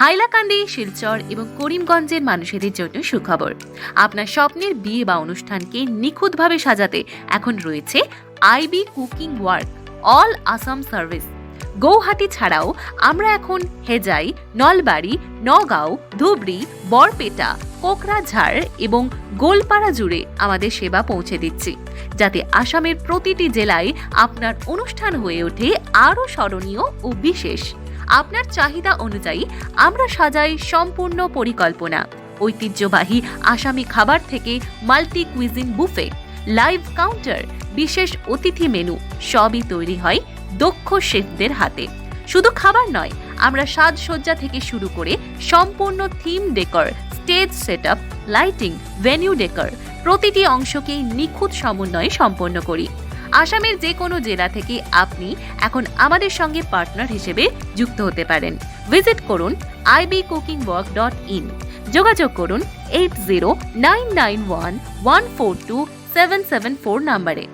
হাইলাকান্দি, শিলচর এবং করিমগঞ্জের মানুষদের জন্য সুখবর। আপনার স্বপ্নের বিয়ে বা অনুষ্ঠানকে নিখুঁতভাবে সাজাতে এখন রয়েছে IB cooking work all Assam service. Gauhati ছাড়াও আমরা এখন হেজাই, নলবাড়ি, নগাঁও, ধুবড়ি, বরপেটা, কোকরাঝাড় এবং গোলপাড়া জুড়ে আমাদের সেবা পৌঁছে দিচ্ছি, যাতে আসামের প্রতিটি জেলায় আপনার অনুষ্ঠান হয়ে ওঠে আরও স্মরণীয় ও বিশেষ। আপনার চাহিদা অনুযায়ী আমরা সাজাই সম্পূর্ণ পরিকল্পনা। ঐতিহ্যবাহী আসামি খাবার থেকে multi cuisine buffet, live counter, বিশেষ অতিথি মেনু সবই তৈরি হয় দক্ষ শেফদের হাতে। শুধু খাবার নয়, আমরা সাজসজ্জা থেকে শুরু করে সম্পূর্ণ theme decor, stage setup, lighting, venue decor প্রতিটি অংশকেই নিখুঁত সমন্বয়ে সম্পন্ন করি। আসামের যে কোনো জেলা থেকে আপনি এখন আমাদের সঙ্গে পার্টনার হিসেবে যুক্ত হতে পারেন। ভিজিট করুন ibcookingwork.in। যোগাযোগ করুন 809911427774 নম্বরে।